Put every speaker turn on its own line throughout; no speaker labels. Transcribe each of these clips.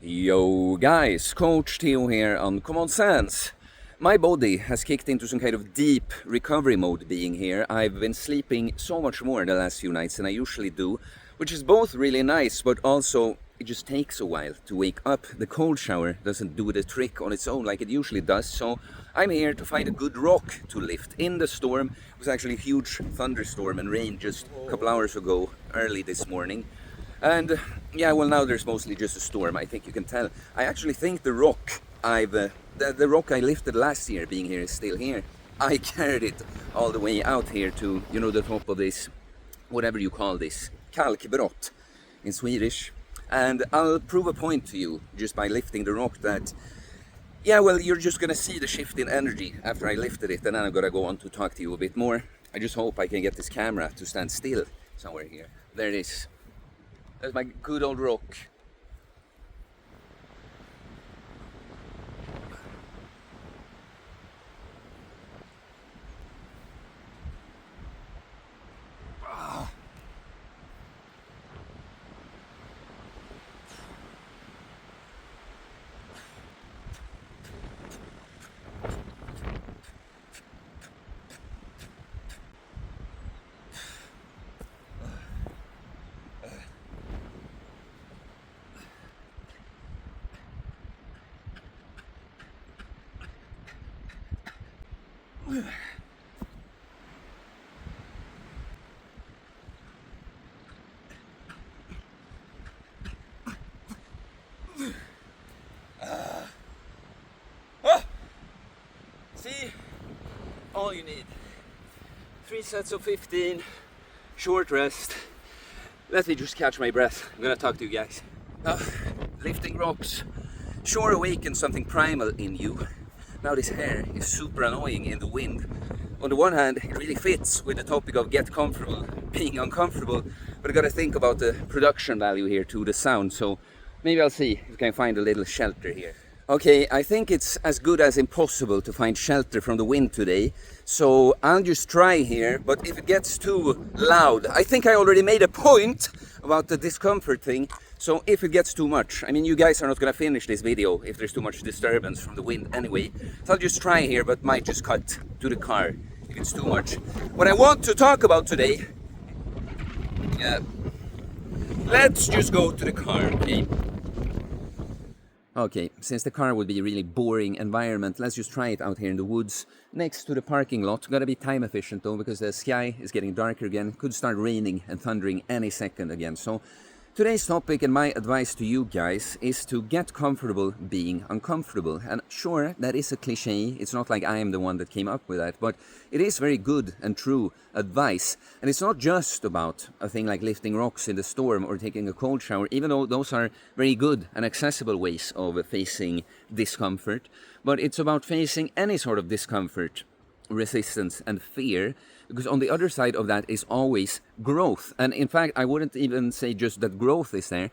Yo guys, Coach Theo here on Common Sense. My body has kicked into some kind of deep recovery mode being here. I've been sleeping so much more the last few nights than I usually do, which is both really nice, but also it just takes a while to wake up. The cold shower doesn't do the trick on its own like it usually does, so I'm here to find a good rock to lift. In the storm, it was actually a huge thunderstorm and rain just a couple hours ago, early this morning. And yeah, well, now there's mostly just a storm, I think you can tell. I actually think the rock the rock I lifted last year being here is still here. I carried it all the way out here to, you know, the top of this, whatever you call this, kalkbrott in Swedish. And I'll prove a point to you just by lifting the rock that, yeah, well, you're just gonna see the shift in energy after I lifted it, and then I'm gonna go on to talk to you a bit more. I just hope I can get this camera to stand still somewhere here. There it is. That's my good old rock. See, all you need. 3 sets of 15, short rest. Let me just catch my breath. I'm gonna talk to you guys. Lifting rocks sure awakens something primal in you. Now this hair is super annoying in the wind. On the one hand, it really fits with the topic of get comfortable, being uncomfortable, but I gotta think about the production value here to the sound, so maybe I'll see if I can find a little shelter here. Okay, I think it's as good as impossible to find shelter from the wind today, so I'll just try here, but if it gets too loud, I think I already made a point about the discomfort thing, so if it gets too much, I mean, you guys are not gonna finish this video if there's too much disturbance from the wind anyway, so I'll just try here, but might just cut to the car if it's too much. What I want to talk about today, let's just go to the car, okay? Okay, since the car would be a really boring environment, let's just try it out here in the woods next to the parking lot. Gotta be time efficient though, because the sky is getting darker again. Could start raining and thundering any second again. So today's topic and my advice to you guys is to get comfortable being uncomfortable. And sure, that is a cliche. It's not like I am the one that came up with that, but it is very good and true advice. And it's not just about a thing like lifting rocks in the storm or taking a cold shower, even though those are very good and accessible ways of facing discomfort. But it's about facing any sort of discomfort, resistance and fear, because on the other side of that is always growth. And in fact, I wouldn't even say just that growth is there.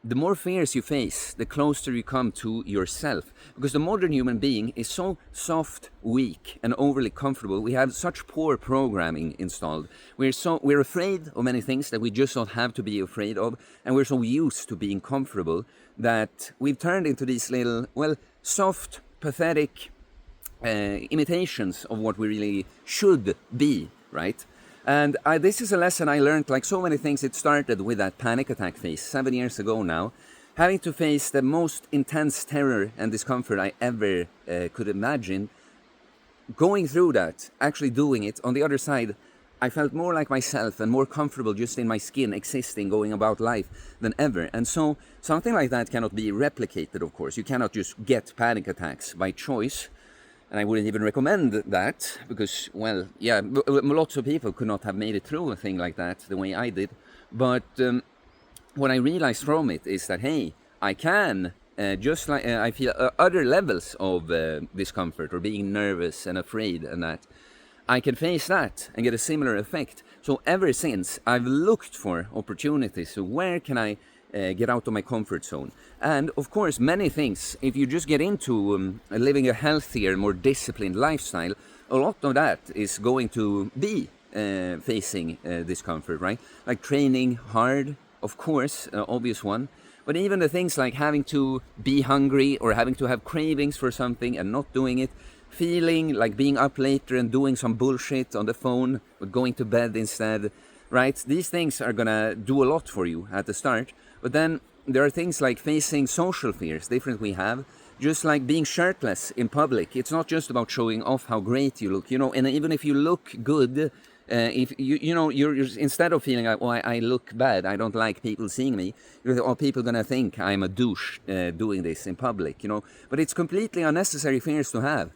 The more fears you face, the closer you come to yourself. Because the modern human being is so soft, weak, and overly comfortable. We have such poor programming installed. We're afraid of many things that we just don't have to be afraid of, and we're so used to being comfortable that we've turned into these little, well, soft, pathetic imitations of what we really should be, right? And this is a lesson I learned, like so many things. It started with that panic attack phase 7 years ago now, having to face the most intense terror and discomfort I ever could imagine. Going through that, actually doing it, on the other side, I felt more like myself and more comfortable just in my skin, existing, going about life than ever. And so something like that cannot be replicated, of course. You cannot just get panic attacks by choice. And I wouldn't even recommend that because, well, yeah, lots of people could not have made it through a thing like that the way I did. But what I realized from it is that, hey, I can, just like I feel other levels of discomfort or being nervous and afraid and that, I can face that and get a similar effect. So ever since, I've looked for opportunities. So where can I get out of my comfort zone? And of course, many things, if you just get into living a healthier, more disciplined lifestyle, a lot of that is going to be facing discomfort, right? Like training hard, of course, obvious one, But even the things like having to be hungry or having to have cravings for something and not doing it, feeling like being up later and doing some bullshit on the phone, but going to bed instead, right? These things are gonna do a lot for you at the start. But then there are things like facing social fears, different we have, just like being shirtless in public. It's not just about showing off how great you look, and even if you look good, if you're instead of feeling like, oh, I look bad, I don't like people seeing me, or people gonna think I'm a douche doing this in public, But it's completely unnecessary fears to have.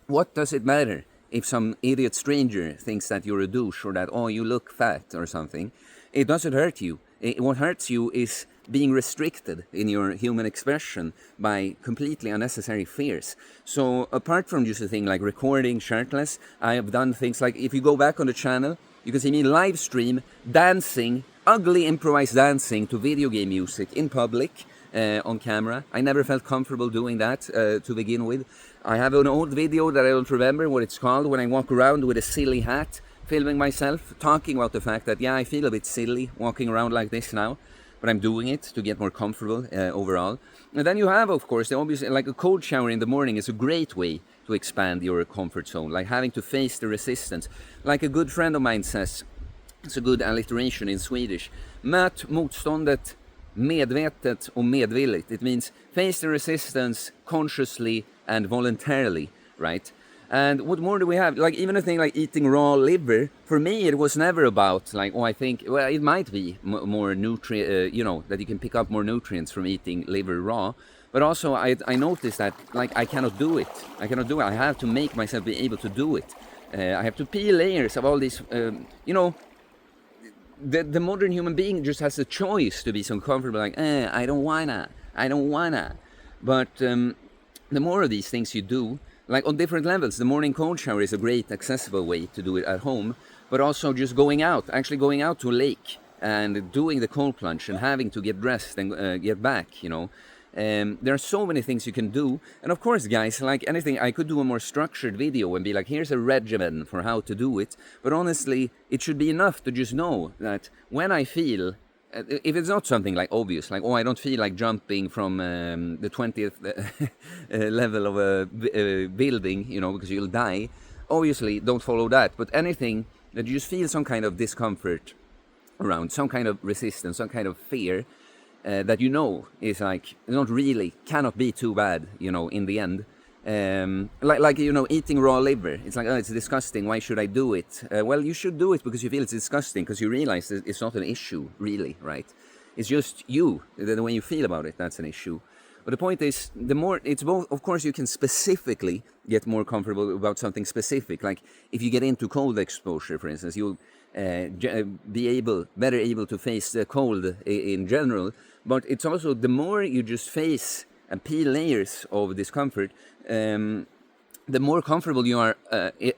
What does it matter if some idiot stranger thinks that you're a douche or that, oh, you look fat or something? It doesn't hurt you. What hurts you is being restricted in your human expression by completely unnecessary fears. So apart from just a thing like recording shirtless, I have done things like, if you go back on the channel, you can see me live stream dancing, ugly improvised dancing to video game music in public on camera. I never felt comfortable doing that to begin with. I have an old video that I don't remember what it's called, when I walk around with a silly hat, filming myself, talking about the fact that, yeah, I feel a bit silly walking around like this now, but I'm doing it to get more comfortable overall. And then you have, of course, the obvious, like a cold shower in the morning is a great way to expand your comfort zone, like having to face the resistance. Like a good friend of mine says, it's a good alliteration in Swedish, möt motståndet medvetet och medvilligt. It means face the resistance consciously and voluntarily, right? And what more do we have? Like even a thing like eating raw liver, for me it was never about like, oh, I think, well, it might be more nutrient, that you can pick up more nutrients from eating liver raw. But also I noticed that like I cannot do it. I have to make myself be able to do it. I have to peel layers of all these, the modern human being just has a choice to be so comfortable, like, I don't wanna. But the more of these things you do, like on different levels, the morning cold shower is a great accessible way to do it at home, but also just actually going out to a lake and doing the cold plunge and having to get dressed and get back, there are so many things you can do. And of course, guys, like anything, I could do a more structured video and be like, here's a regimen for how to do it. But honestly, it should be enough to just know that when I feel, if it's not something like obvious, like, oh, I don't feel like jumping from the 20th level of a building, because you'll die, obviously don't follow that. But anything that you just feel some kind of discomfort around, some kind of resistance, some kind of fear, that is like cannot be too bad, in the end. Eating raw liver. It's like, oh, it's disgusting. Why should I do it? Well, you should do it because you feel it's disgusting, because you realize that it's not an issue, really, right? It's just you, the way you feel about it, that's an issue. But the point is, the more, it's both, of course, you can specifically get more comfortable about something specific. Like if you get into cold exposure, for instance, you'll be better able to face the cold in general. But it's also, the more you just face and peel layers of discomfort, the more comfortable you are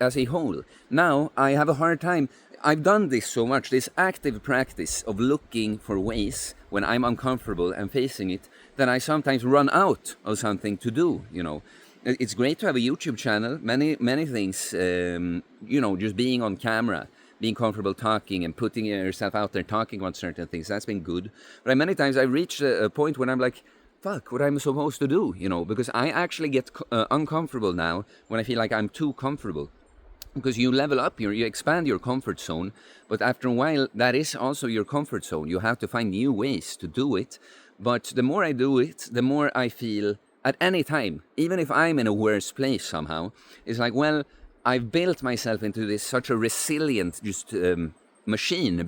as a whole. Now, I have a hard time. I've done this so much, this active practice of looking for ways when I'm uncomfortable and facing it, that I sometimes run out of something to do, It's great to have a YouTube channel, many things, just being on camera, being comfortable talking and putting yourself out there, talking about certain things, that's been good. But many times I reach a point when I'm like, fuck, what I'm supposed to do, because I actually get uncomfortable now when I feel like I'm too comfortable. Because you level up, you expand your comfort zone, but after a while, that is also your comfort zone. You have to find new ways to do it. But the more I do it, the more I feel at any time, even if I'm in a worse place somehow, it's like, well, I've built myself into this such a resilient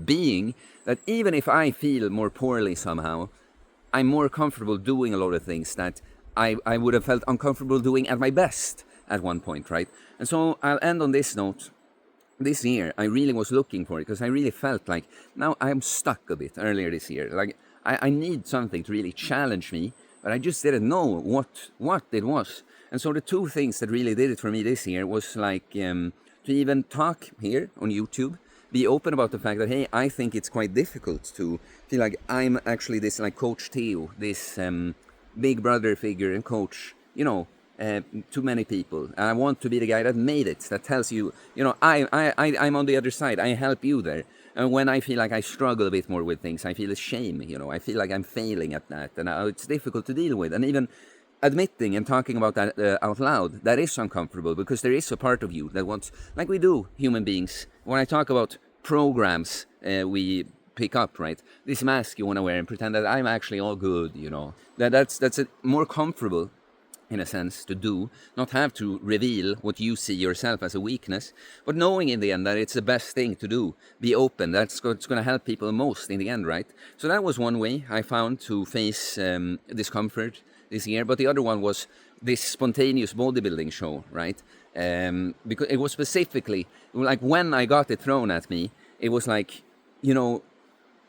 being, that even if I feel more poorly somehow, I'm more comfortable doing a lot of things that I would have felt uncomfortable doing at my best at one point, right? And so I'll end on this note. This year, I really was looking for it, because I really felt like, now I'm stuck a bit earlier this year. Like, I need something to really challenge me, but I just didn't know what it was. And so the two things that really did it for me this year was like to even talk here on YouTube, be open about the fact that, hey, I think it's quite difficult to feel like I'm actually this like Coach Theo, this big brother figure and coach, to many people. And I want to be the guy that made it, that tells you, I'm on the other side, I help you there. And when I feel like I struggle a bit more with things, I feel shame, I feel like I'm failing at that, and it's difficult to deal with. And even admitting and talking about that out loud, that is uncomfortable, because there is a part of you that wants, like we do, human beings. When I talk about programs we pick up, right? This mask you want to wear and pretend that I'm actually all good, That's more comfortable, in a sense, to do, not have to reveal what you see yourself as a weakness, but knowing in the end that it's the best thing to do. Be open. That's what's going to help people most in the end, right? So that was one way I found to face discomfort this year. But the other one was this spontaneous bodybuilding show, right? Because it was specifically, like, when I got it thrown at me, it was like,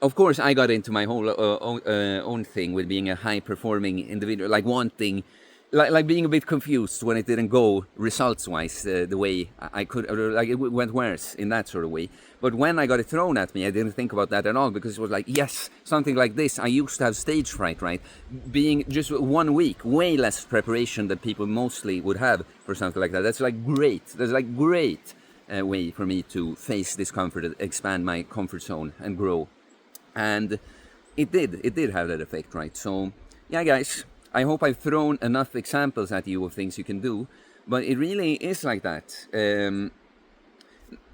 of course I got into my whole own thing with being a high-performing individual, like wanting, like being a bit confused when it didn't go results-wise the way I could, like it went worse in that sort of way. But when I got it thrown at me, I didn't think about that at all, because it was like, yes, something like this. I used to have stage fright, right? Being just 1 week, way less preparation than people mostly would have for something like that. That's like great. That's like great way for me to face discomfort, expand my comfort zone, and grow. And it did have that effect, right? So, yeah, guys, I hope I've thrown enough examples at you of things you can do, but it really is like that.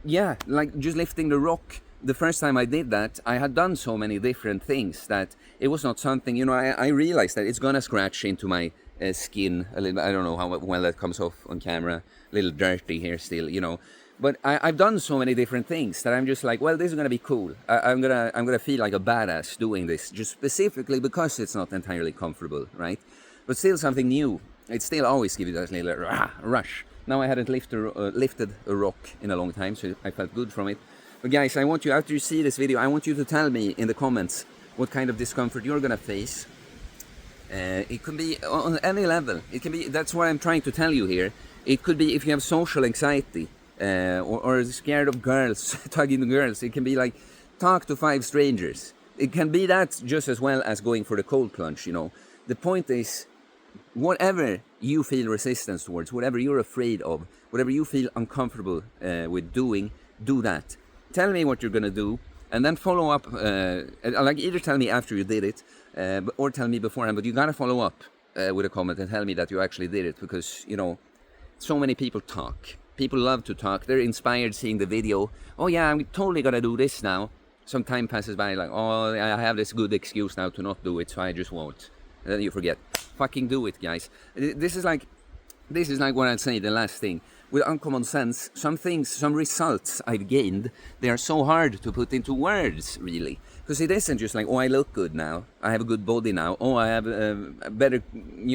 Yeah, like just lifting the rock. The first time I did that, I had done so many different things that it was not something, I realized that it's gonna scratch into my skin a little bit. I don't know how well that comes off on camera, a little dirty here still, But I've done so many different things that I'm just like, well, this is gonna be cool. I'm gonna feel like a badass doing this, just specifically because it's not entirely comfortable, right? But still something new. It still always gives you that little rush. Now I hadn't lifted a rock in a long time, so I felt good from it. But guys, I want you, after you see this video, I want you to tell me in the comments what kind of discomfort you're gonna face. It could be on any level. It can be. That's what I'm trying to tell you here. It could be if you have social anxiety. Or scared of girls, talking to girls. It can be like, talk to 5 strangers. It can be that just as well as going for the cold plunge, The point is, whatever you feel resistance towards, whatever you're afraid of, whatever you feel uncomfortable with doing, do that. Tell me what you're going to do, and then follow up. Like, either tell me after you did it, or tell me beforehand, but you got to follow up with a comment and tell me that you actually did it, because, so many people talk. People love to talk. They're inspired seeing the video. Oh yeah, I'm totally gonna do this now. Some time passes by, like, oh, I have this good excuse now to not do it, so I just won't. And then you forget. Fucking do it, guys. This is like what I'd say, the last thing. With uncommon sense, some things, some results I've gained, they are so hard to put into words, really. Because it isn't just like, oh, I look good now. I have a good body now. Oh, I have a better,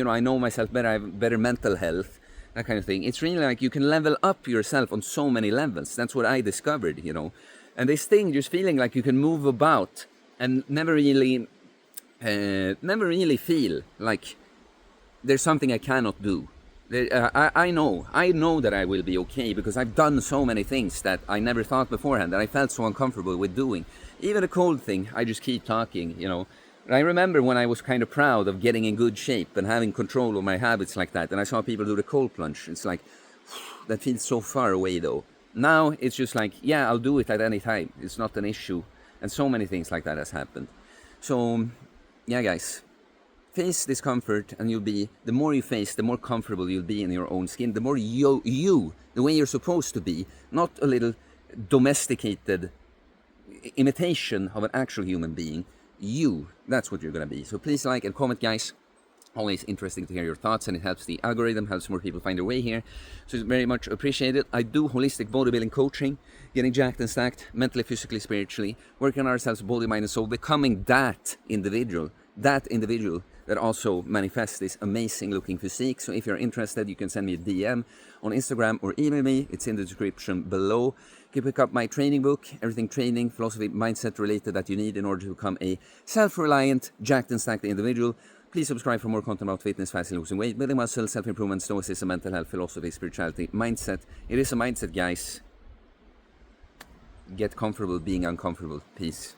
I know myself better. I have better mental health. That kind of thing. It's really like you can level up yourself on so many levels. That's what I discovered, And this thing, just feeling like you can move about and never really feel like there's something I cannot do. I know that I will be okay, because I've done so many things that I never thought beforehand that I felt so uncomfortable with doing. Even a cold thing, I just keep talking, I remember when I was kind of proud of getting in good shape and having control of my habits like that, and I saw people do the cold plunge. It's like, that feels so far away though. Now it's just like, yeah, I'll do it at any time. It's not an issue. And so many things like that has happened. So, yeah, guys, face discomfort, and the more you face, the more comfortable you'll be in your own skin. The more you, the way you're supposed to be, not a little domesticated imitation of an actual human being. That's what you're going to be. So please like and comment, guys. Always interesting to hear your thoughts, and it helps the algorithm, helps more people find their way here. So it's very much appreciated. I do holistic bodybuilding coaching, getting jacked and stacked, mentally, physically, spiritually, working on ourselves, body, mind, and soul, becoming that individual that also manifests this amazing looking physique. So if you're interested, you can send me a DM on Instagram or email me. It's in the description below. You can pick up my training book, everything training, philosophy, mindset related that you need in order to become a self-reliant, jacked and stacked individual. Please subscribe for more content about fitness, fasting, losing weight, building muscle, self-improvement, stoicism, mental health, philosophy, spirituality, mindset. It is a mindset, guys. Get comfortable being uncomfortable. Peace.